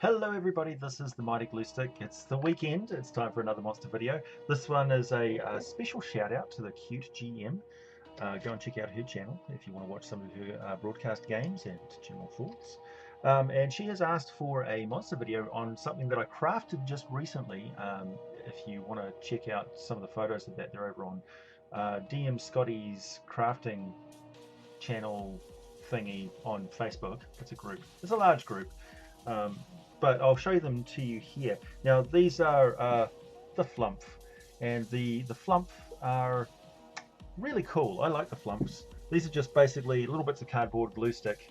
Hello everybody, this is the mighty Gluestick. It's the weekend, it's time for another monster video. This one is a special shout out to the cute GM. Go and check out her channel if you want to watch some of her broadcast games and general thoughts. And she has asked for a monster video on something that I crafted just recently. If you want to check out some of the photos of that, they're over on DM Scotty's crafting channel thingy on Facebook. It's a group, it's a large group. But I'll show them to you here. Now these are the Flumph, and the Flumph are really cool. I like the Flumphs. These are just basically little bits of cardboard, glue stick,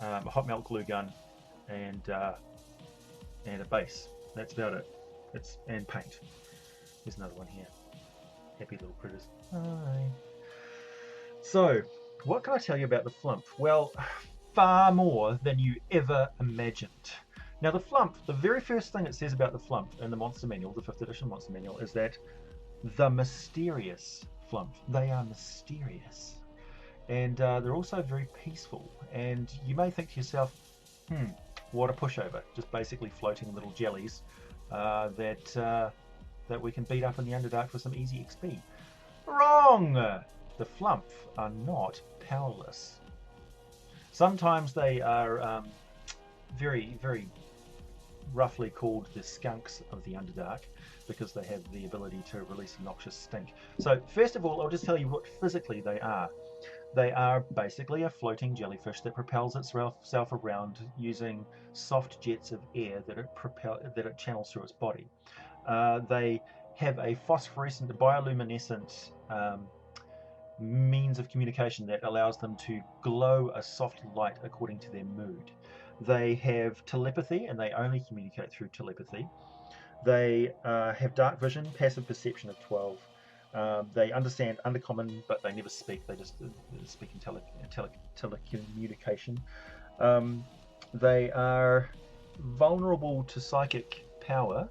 a hot melt glue gun, and a base. That's about it. And paint. There's another one here. Happy little critters. Hi. So, what can I tell you about the Flumph? Well, far more than you ever imagined. Now the Flumph, the very first thing it says about the Flumph in the monster manual, the 5th edition monster manual, is that the mysterious Flumph. They are mysterious. And they're also very peaceful. And you may think to yourself, what a pushover. Just basically floating little jellies that we can beat up in the Underdark for some easy XP. Wrong! The Flumph are not powerless. Sometimes they are very, very roughly called the skunks of the Underdark because they have the ability to release a noxious stink. So first of all, I'll just tell you what physically they are. They are basically a floating jellyfish that propels itself around using soft jets of air that it channels through its body. They have a phosphorescent, bioluminescent means of communication that allows them to glow a soft light according to their mood. They have telepathy, and they only communicate through telepathy. They have dark vision, passive perception of 12. They understand undercommon, but they never speak. They just speak in telecommunication. They are vulnerable to psychic power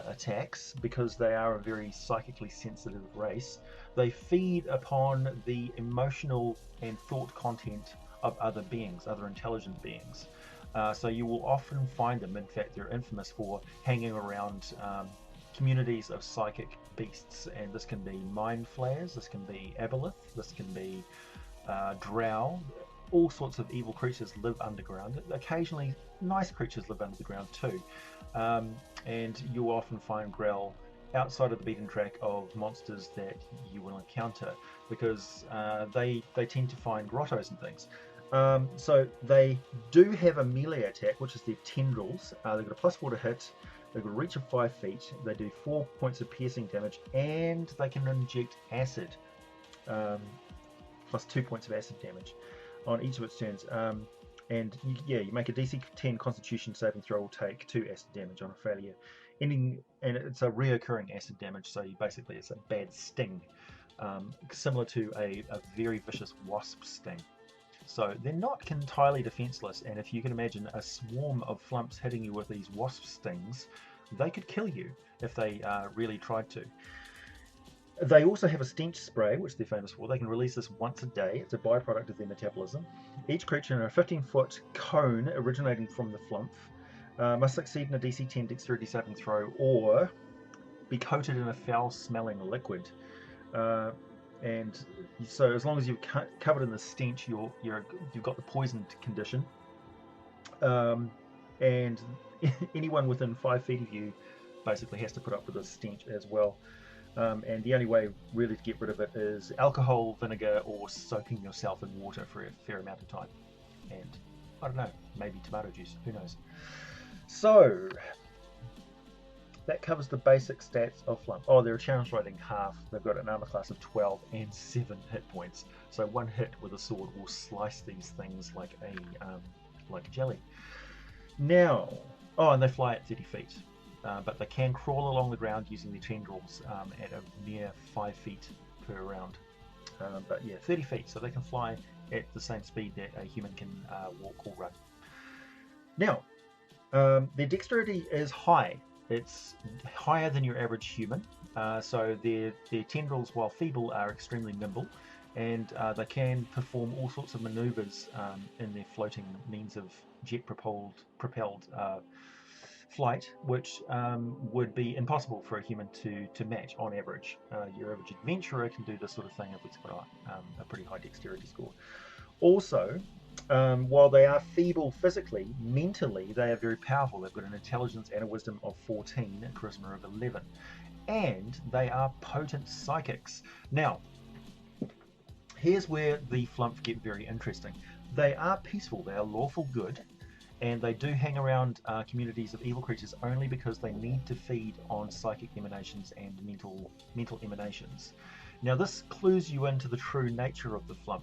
attacks because they are a very psychically sensitive race. They feed upon the emotional and thought content of other beings, other intelligent beings. So you will often find them, in fact they're infamous for hanging around communities of psychic beasts, and this can be mind flayers, this can be aboleth, this can be drow. All sorts of evil creatures live underground. Occasionally nice creatures live under the ground too. And you'll often find Grell outside of the beaten track of monsters that you will encounter because they tend to find grottos and things. So they do have a melee attack, which is their tendrils. They've got a +4 to hit, they've got a reach of 5 feet, they do 4 points of piercing damage, and they can inject acid, plus 2 points of acid damage on each of its turns. And you make a DC 10 Constitution saving throw, will take 2 acid damage on a failure. And it's a reoccurring acid damage, so basically it's a bad sting, similar to a very vicious wasp sting. So they're not entirely defenseless, and if you can imagine a swarm of Flumphs hitting you with these wasp stings, they could kill you if they really tried to. They also have a stench spray, which they're famous for. They can release this once a day. It's a byproduct of their metabolism. Each creature in a 15-foot cone originating from the Flumph must succeed in a DC 10 dexterity saving throw or be coated in a foul-smelling liquid. And so as long as you're covered in the stench, you've got the poisoned condition. And anyone within 5 feet of you basically has to put up with the stench as well. And the only way really to get rid of it is alcohol, vinegar, or soaking yourself in water for a fair amount of time. And I don't know, maybe tomato juice, who knows. So that covers the basic stats of Flumph. Oh, they're a challenge rating half. They've got an armor class of 12 and 7 hit points. So one hit with a sword will slice these things like jelly. Now, and they fly at 30 feet. But they can crawl along the ground using their tendrils at a mere 5 feet per round. But yeah, 30 feet, so they can fly at the same speed that a human can walk or run. Now, their dexterity is high. It's higher than your average human. So their tendrils, while feeble, are extremely nimble. and they can perform all sorts of maneuvers in their floating means of jet propelled flight, which would be impossible for a human to match on average. Your average adventurer can do this sort of thing if it's got a pretty high dexterity score. Also, while they are feeble physically, mentally they are very powerful. They've got an intelligence and a wisdom of 14, a charisma of 11, and they are potent psychics. Now, here's where the Flumph get very interesting. They are peaceful, they are lawful good, and they do hang around communities of evil creatures only because they need to feed on psychic emanations and mental emanations. Now, this clues you into the true nature of the Flumph.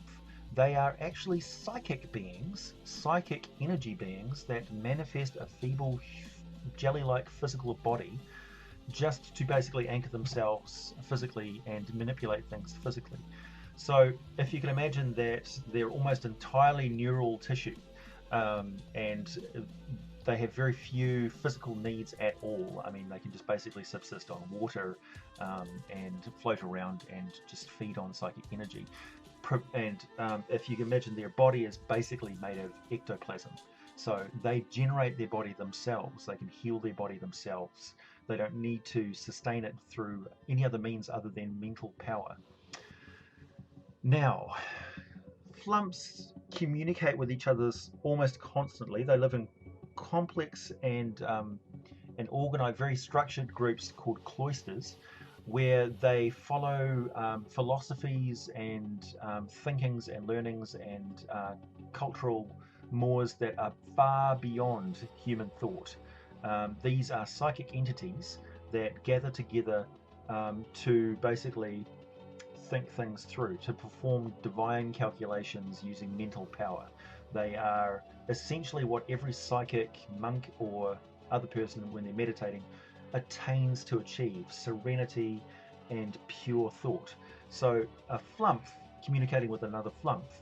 They are actually psychic beings, psychic energy beings that manifest a feeble, jelly-like physical body just to basically anchor themselves physically and manipulate things physically. So if you can imagine that they're almost entirely neural tissue, and they have very few physical needs at all. I mean, they can just basically subsist on water and float around and just feed on psychic energy. And if you can imagine, their body is basically made of ectoplasm. So they generate their body themselves. They can heal their body themselves. They don't need to sustain it through any other means other than mental power. Now, Flumphs communicate with each other almost constantly. They live in complex and organized, very structured groups called cloisters, where they follow philosophies and thinkings and learnings and cultural mores that are far beyond human thought. These are psychic entities that gather together to basically think things through, to perform divine calculations using mental power. They are essentially what every psychic monk or other person, when they're meditating, attains to achieve: serenity and pure thought. So a Flumph communicating with another Flumph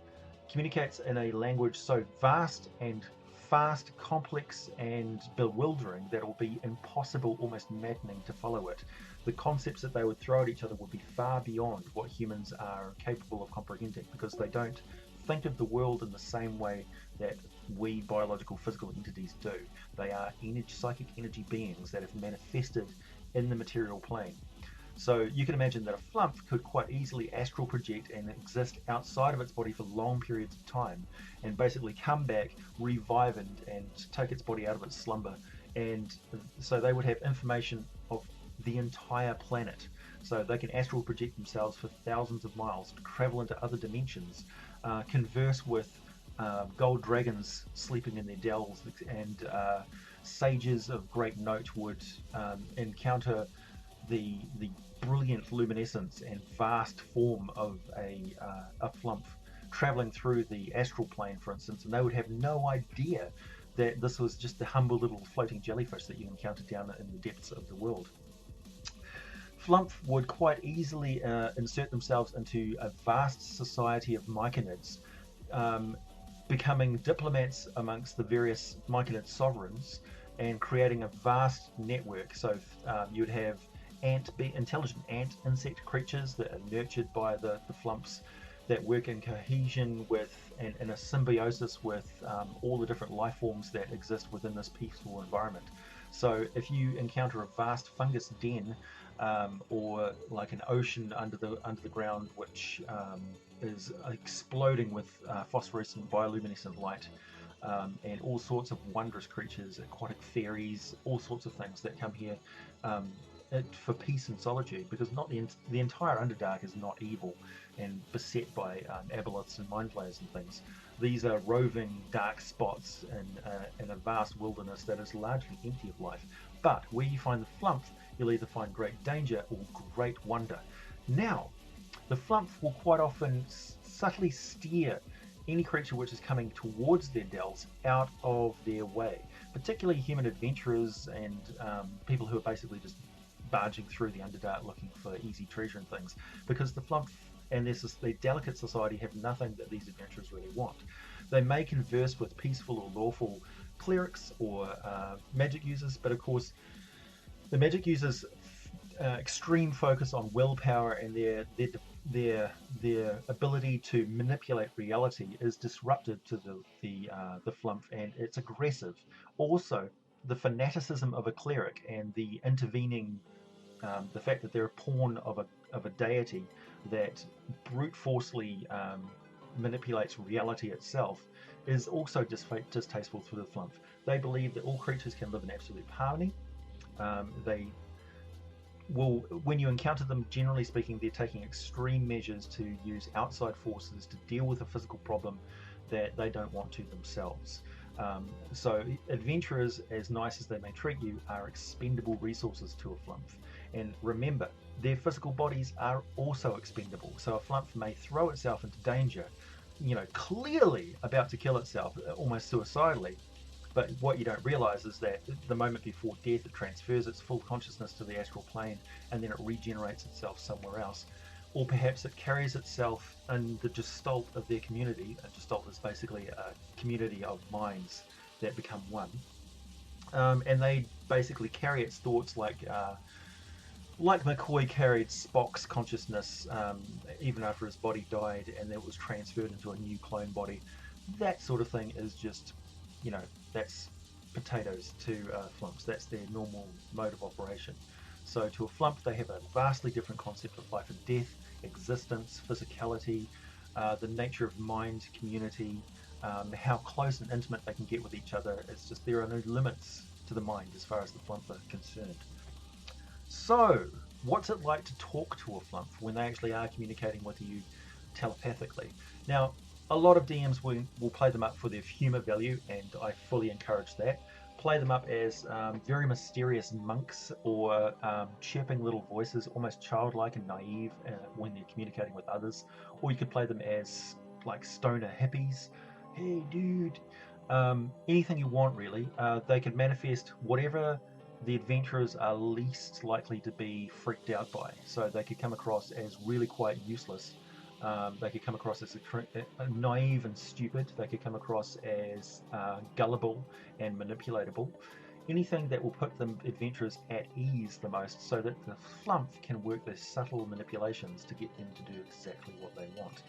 communicates in a language so vast and fast, complex and bewildering that it will be impossible, almost maddening, to follow it. The concepts that they would throw at each other would be far beyond what humans are capable of comprehending, because they don't think of the world in the same way that we biological physical entities do. They are psychic energy beings that have manifested in the material plane. So you can imagine that a Flumph could quite easily astral project and exist outside of its body for long periods of time, and basically come back, revive and take its body out of its slumber. And so they would have information of the entire planet. So they can astral project themselves for thousands of miles, travel into other dimensions, converse with gold dragons sleeping in their dells, and sages of great note would encounter the brilliant luminescence and vast form of a Flumph traveling through the astral plane, for instance, and they would have no idea that this was just the humble little floating jellyfish that you encounter down in the depths of the world. Flumph would quite easily insert themselves into a vast society of myconids, becoming diplomats amongst the various myconid sovereigns and creating a vast network. So you'd have intelligent ant insect creatures that are nurtured by the Flumphs, that work in cohesion with and in a symbiosis with all the different life forms that exist within this peaceful environment. So if you encounter a vast fungus den, or like an ocean under the ground which is exploding with phosphorescent bioluminescent light, and all sorts of wondrous creatures, aquatic fairies, all sorts of things that come here for peace and solitude, because not the entire Underdark is not evil and beset by aboleths and mind flayers and things. These are roving dark spots in a vast wilderness that is largely empty of life. But where you find the Flumph, you'll either find great danger or great wonder. Now, the Flumph will quite often subtly steer any creature which is coming towards their dells out of their way, particularly human adventurers and people who are basically just barging through the Underdark looking for easy treasure and things, because the Flumph and their delicate society have nothing that these adventurers really want. They may converse with peaceful or lawful clerics or magic users, but of course the magic users extreme focus on willpower and their ability to manipulate reality is disrupted to the Flumph, and it's aggressive. Also, the fanaticism of a cleric and the intervening, the fact that they're a pawn of a deity that brute forcefully manipulates reality itself, is also distasteful for the Flumph. They believe that all creatures can live in absolute harmony. They will, when you encounter them, generally speaking, they're taking extreme measures to use outside forces to deal with a physical problem that they don't want to themselves. So adventurers, as nice as they may treat you, are expendable resources to a Flumph. And remember, their physical bodies are also expendable. So a Flumph may throw itself into danger, clearly about to kill itself, almost suicidally. But what you don't realize is that the moment before death, it transfers its full consciousness to the astral plane, and then it regenerates itself somewhere else. Or perhaps it carries itself in the gestalt of their community. A gestalt is basically a community of minds that become one. And they basically carry its thoughts like McCoy carried Spock's consciousness even after his body died, and it was transferred into a new clone body. That sort of thing is just, that's potatoes to Flumphs. That's their normal mode of operation. So to a Flumph, they have a vastly different concept of life and death, existence, physicality, the nature of mind, community, how close and intimate they can get with each other. It's just there are no limits to the mind as far as the Flumph are concerned. So, what's it like to talk to a Flumph when they actually are communicating with you telepathically? Now, a lot of DMs will play them up for their humour value, and I fully encourage that. Play them up as very mysterious monks or chirping little voices, almost childlike and naive when they're communicating with others. Or you could play them as like stoner hippies. Hey, dude. Anything you want, really. They can manifest whatever the adventurers are least likely to be freaked out by. So they could come across as really quite useless. They could come across as naive and stupid. They could come across as gullible and manipulatable. Anything that will put the adventurers at ease the most, so that the Flumph can work their subtle manipulations to get them to do exactly what they want.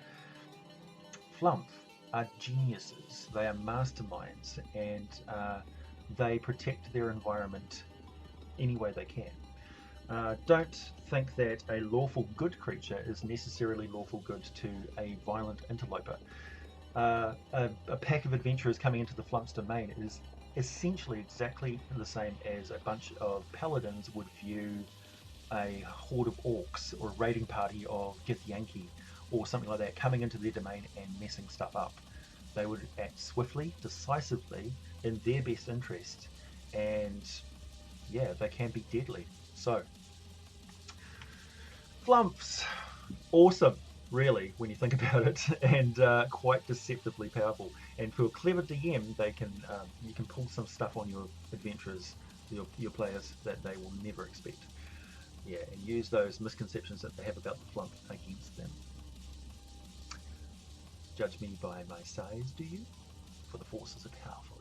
Flumph are geniuses. They are masterminds, and they protect their environment any way they can. Don't think that a lawful good creature is necessarily lawful good to a violent interloper. A pack of adventurers coming into the Flumph's domain is essentially exactly the same as a bunch of paladins would view a horde of orcs or a raiding party of Githyanki or something like that coming into their domain and messing stuff up. They would act swiftly, decisively, in their best interest, and yeah, they can be deadly. So, Flumphs, awesome, really, when you think about it, and quite deceptively powerful. And for a clever DM, they can you can pull some stuff on your adventurers, your players, that they will never expect. Yeah, and use those misconceptions that they have about the Flumph against them. Judge me by my size, do you? For the forces are powerful.